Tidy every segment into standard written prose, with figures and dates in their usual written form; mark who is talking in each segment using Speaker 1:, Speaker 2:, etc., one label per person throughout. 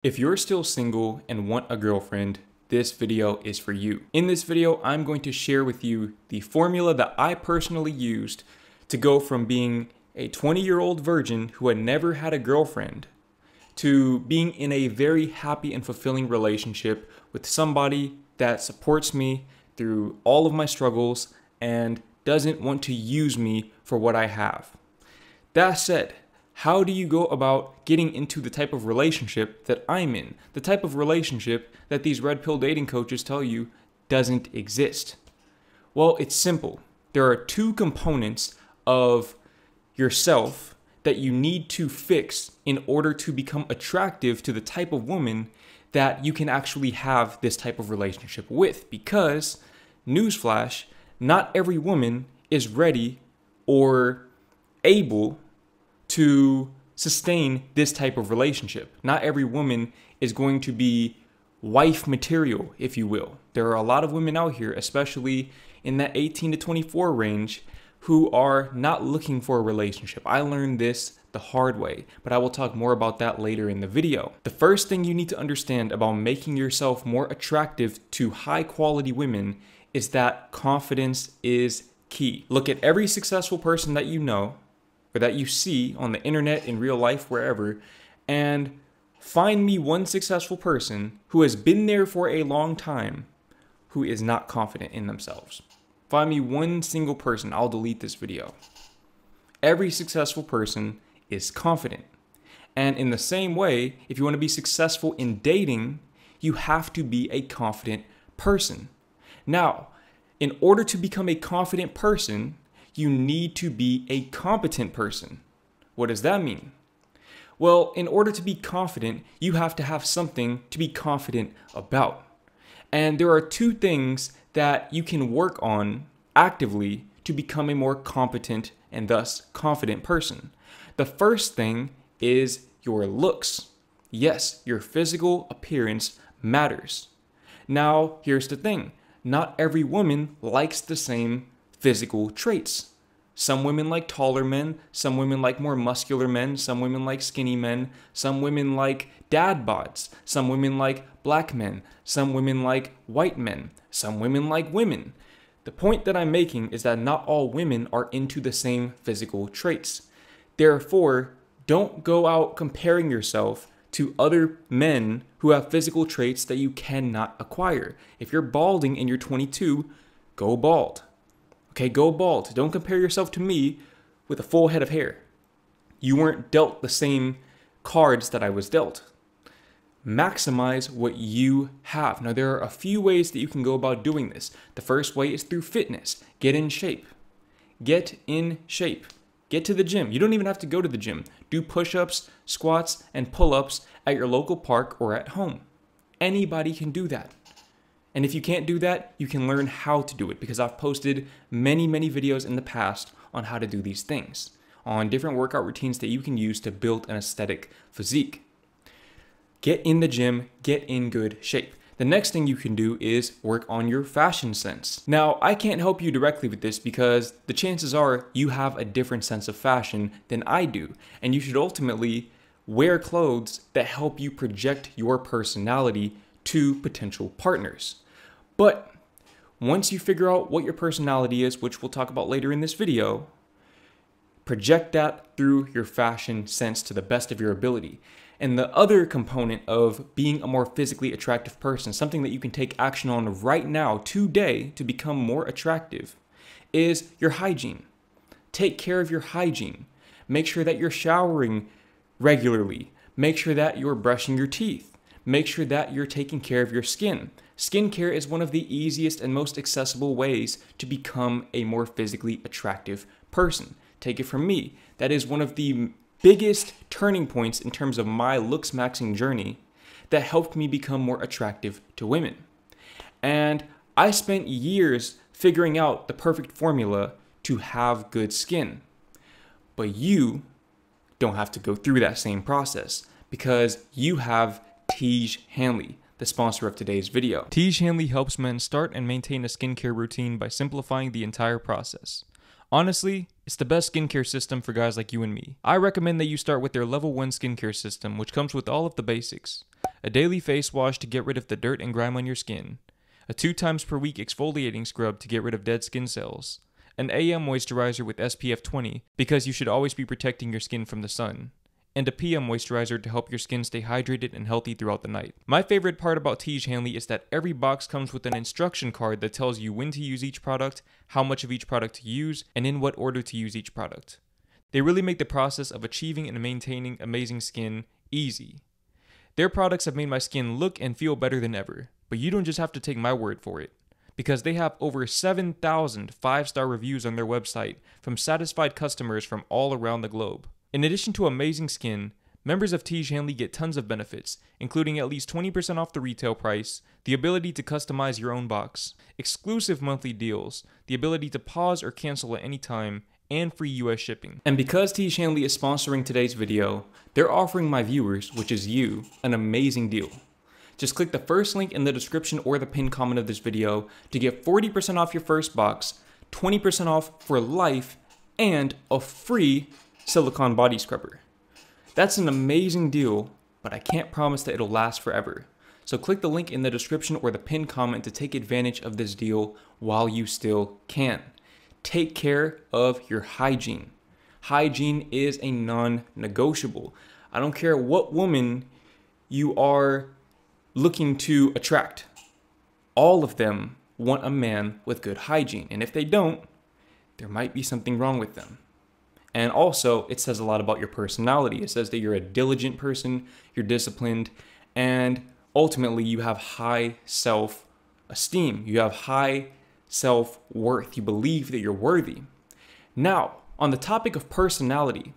Speaker 1: If you're still single and want a girlfriend, this video is for you. In this video, I'm going to share with you the formula that I personally used to go from being a 20-year-old virgin who had never had a girlfriend to being in a very happy and fulfilling relationship with somebody that supports me through all of my struggles and doesn't want to use me for what I have. That said, how do you go about getting into the type of relationship that I'm in? The type of relationship that these red pill dating coaches tell you doesn't exist? Well, it's simple. There are two components of yourself that you need to fix in order to become attractive to the type of woman that you can actually have this type of relationship with. Because, newsflash, not every woman is ready or able to sustain this type of relationship. Not every woman is going to be wife material, if you will. There are a lot of women out here, especially in that 18 to 24 range, who are not looking for a relationship. I learned this the hard way, but I will talk more about that later in the video. The first thing you need to understand about making yourself more attractive to high quality women is that confidence is key. Look at every successful person that you know, or that you see on the internet, in real life, wherever, and find me one successful person who has been there for a long time who is not confident in themselves. Find me one single person, I'll delete this video. Every successful person is confident. And in the same way, if you want to be successful in dating, you have to be a confident person. Now, in order to become a confident person, you need to be a competent person. What does that mean? Well, in order to be confident, you have to have something to be confident about. And there are two things that you can work on actively to become a more competent and thus confident person. The first thing is your looks. Yes, your physical appearance matters. Now, here's the thing. Not every woman likes the same physical traits. Some women like taller men, some women like more muscular men, some women like skinny men, some women like dad bods, some women like black men, some women like white men, some women like women. The point that I'm making is that not all women are into the same physical traits. Therefore, don't go out comparing yourself to other men who have physical traits that you cannot acquire. If you're balding and you're 22, go bald. Okay, go bald. Don't compare yourself to me with a full head of hair. You weren't dealt the same cards that I was dealt. Maximize what you have. Now, there are a few ways that you can go about doing this. The first way is through fitness. Get in shape. Get in shape. Get to the gym. You don't even have to go to the gym. Do push-ups, squats, and pull-ups at your local park or at home. Anybody can do that. And if you can't do that, you can learn how to do it, because I've posted many videos in the past on how to do these things, on different workout routines that you can use to build an aesthetic physique. Get in the gym, get in good shape. The next thing you can do is work on your fashion sense. Now, I can't help you directly with this because the chances are you have a different sense of fashion than I do, and you should ultimately wear clothes that help you project your personality to potential partners. But once you figure out what your personality is, which we'll talk about later in this video, project that through your fashion sense to the best of your ability. And the other component of being a more physically attractive person, something that you can take action on right now, today, to become more attractive, is your hygiene. Take care of your hygiene. Make sure that you're showering regularly. Make sure that you're brushing your teeth. Make sure that you're taking care of your skin. Skincare is one of the easiest and most accessible ways to become a more physically attractive person. Take it from me. That is one of the biggest turning points in terms of my looks maxing journey that helped me become more attractive to women. And I spent years figuring out the perfect formula to have good skin. But you don't have to go through that same process because you have Tiege Hanley, the sponsor of today's video. Tiege Hanley helps men start and maintain a skincare routine by simplifying the entire process. Honestly, it's the best skincare system for guys like you and me. I recommend that you start with their Level 1 skincare system, which comes with all of the basics. A daily face wash to get rid of the dirt and grime on your skin. A 2 times per week exfoliating scrub to get rid of dead skin cells. An AM moisturizer with SPF 20 because you should always be protecting your skin from the sun. And a PM moisturizer to help your skin stay hydrated and healthy throughout the night. My favorite part about Tiege Hanley is that every box comes with an instruction card that tells you when to use each product, how much of each product to use, and in what order to use each product. They really make the process of achieving and maintaining amazing skin easy. Their products have made my skin look and feel better than ever, but you don't just have to take my word for it, because they have over 7,000 5-star reviews on their website from satisfied customers from all around the globe. In addition to amazing skin, members of Tiege Hanley get tons of benefits, including at least 20% off the retail price, the ability to customize your own box, exclusive monthly deals, the ability to pause or cancel at any time, and free US shipping. And because Tiege Hanley is sponsoring today's video, they're offering my viewers, which is you, an amazing deal. Just click the first link in the description or the pinned comment of this video to get 40% off your first box, 20% off for life, and a free silicone body scrubber. That's an amazing deal, but I can't promise that it'll last forever. So click the link in the description or the pinned comment to take advantage of this deal while you still can. Take care of your hygiene. Hygiene is a non-negotiable. I don't care what woman you are looking to attract. All of them want a man with good hygiene, and if they don't, there might be something wrong with them. And also, it says a lot about your personality. It says that you're a diligent person, you're disciplined, and ultimately you have high self-esteem. You have high self-worth. You believe that you're worthy. Now, on the topic of personality,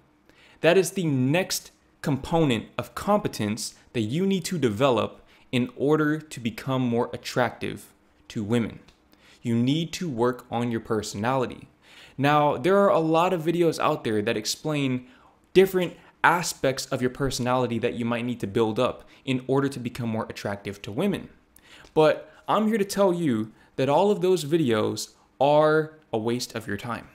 Speaker 1: that is the next component of competence that you need to develop in order to become more attractive to women. You need to work on your personality. Now, there are a lot of videos out there that explain different aspects of your personality that you might need to build up in order to become more attractive to women. But I'm here to tell you that all of those videos are a waste of your time.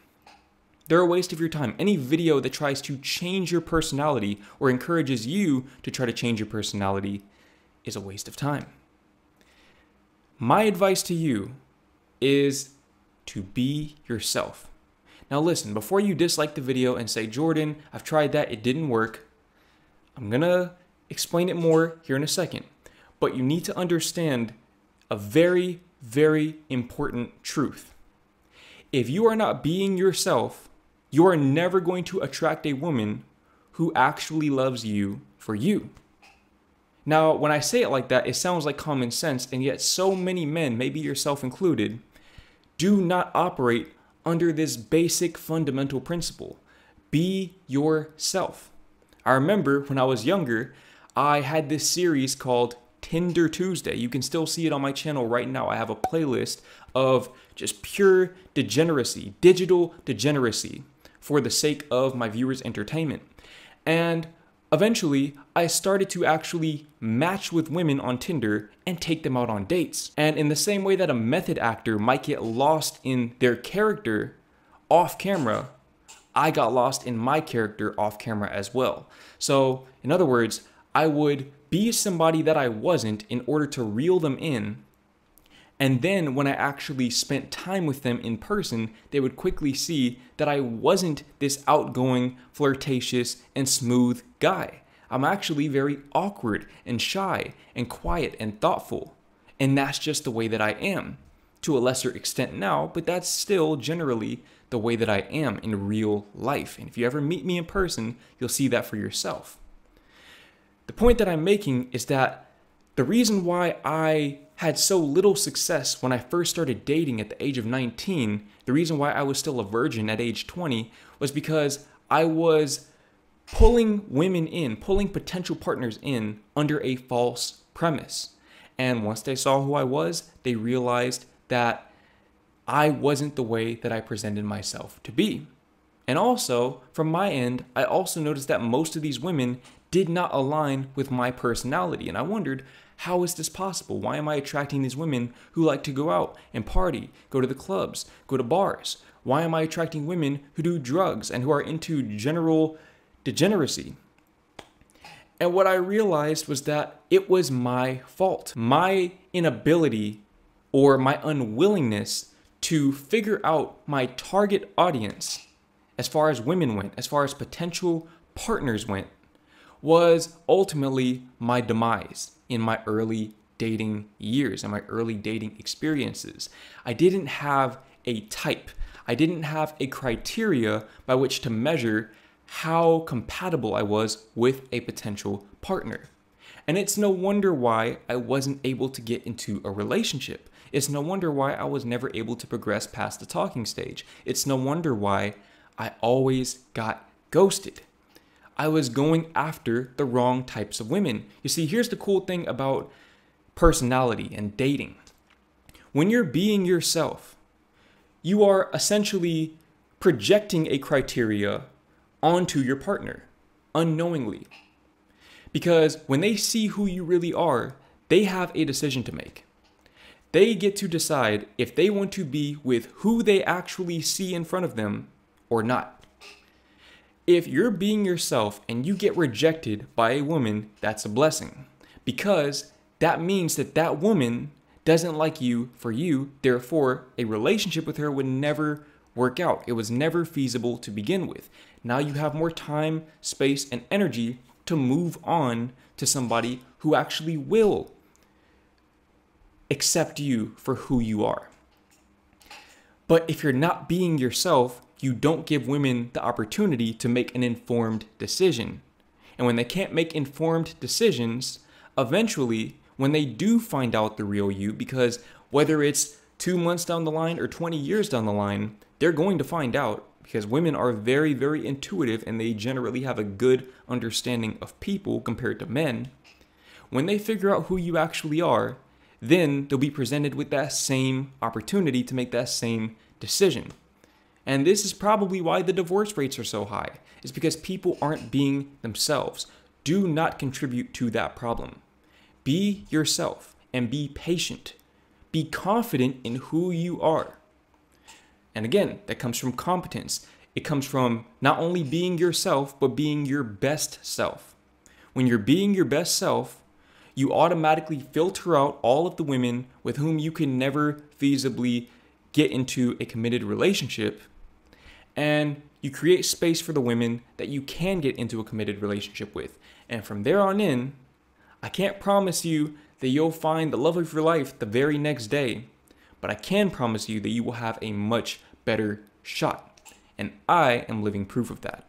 Speaker 1: They're a waste of your time. Any video that tries to change your personality or encourages you to try to change your personality is a waste of time. My advice to you is to be yourself. Now listen, before you dislike the video and say, Jordan, I've tried that, it didn't work, I'm gonna explain it more here in a second. But you need to understand a very, very important truth. If you are not being yourself, you are never going to attract a woman who actually loves you for you. Now, when I say it like that, it sounds like common sense, and yet so many men, maybe yourself included, do not operate under this basic fundamental principle. Be yourself. I remember when I was younger, I had this series called Tinder Tuesday. You can still see it on my channel right now. I have a playlist of just pure degeneracy, digital degeneracy, for the sake of my viewers' entertainment. And eventually, I started to actually match with women on Tinder and take them out on dates. And in the same way that a method actor might get lost in their character off camera, I got lost in my character off camera as well. So, in other words, I would be somebody that I wasn't in order to reel them in. And then when I actually spent time with them in person, they would quickly see that I wasn't this outgoing, flirtatious, and smooth guy. I'm actually very awkward and shy and quiet and thoughtful. And that's just the way that I am. To a lesser extent now, but that's still generally the way that I am in real life. And if you ever meet me in person, you'll see that for yourself. The point that I'm making is that the reason why I had so little success when I first started dating at the age of 19, the reason why I was still a virgin at age 20, was because I was pulling women in, pulling potential partners in under a false premise. And once they saw who I was, they realized that I wasn't the way that I presented myself to be. And also, from my end, I also noticed that most of these women did not align with my personality. And I wondered, how is this possible? Why am I attracting these women who like to go out and party, go to the clubs, go to bars? Why am I attracting women who do drugs and who are into general degeneracy? And what I realized was that it was my fault. My inability or my unwillingness to figure out my target audience as far as women went, as far as potential partners went, was ultimately my demise in my early dating years and my early dating experiences. I didn't have a type. I didn't have a criteria by which to measure how compatible I was with a potential partner. And it's no wonder why I wasn't able to get into a relationship. It's no wonder why I was never able to progress past the talking stage. It's no wonder why I always got ghosted. I was going after the wrong types of women. You see, here's the cool thing about personality and dating. When you're being yourself, you are essentially projecting a criteria onto your partner unknowingly. Because when they see who you really are, they have a decision to make. They get to decide if they want to be with who they actually see in front of them or not. If you're being yourself and you get rejected by a woman, that's a blessing. Because that means that that woman doesn't like you for you. Therefore, a relationship with her would never work out. It was never feasible to begin with. Now you have more time, space, and energy to move on to somebody who actually will accept you for who you are. But if you're not being yourself, you don't give women the opportunity to make an informed decision. And when they can't make informed decisions, eventually, when they do find out the real you, because whether it's 2 months down the line or 20 years down the line, they're going to find out, because women are very, very intuitive and they generally have a good understanding of people compared to men. When they figure out who you actually are, then they'll be presented with that same opportunity to make that same decision. And this is probably why the divorce rates are so high. It's because people aren't being themselves. Do not contribute to that problem. Be yourself and be patient. Be confident in who you are. And again, that comes from competence. It comes from not only being yourself, but being your best self. When you're being your best self, you automatically filter out all of the women with whom you can never feasibly get into a committed relationship. And you create space for the women that you can get into a committed relationship with. And from there on in, I can't promise you that you'll find the love of your life the very next day, but I can promise you that you will have a much better shot. And I am living proof of that.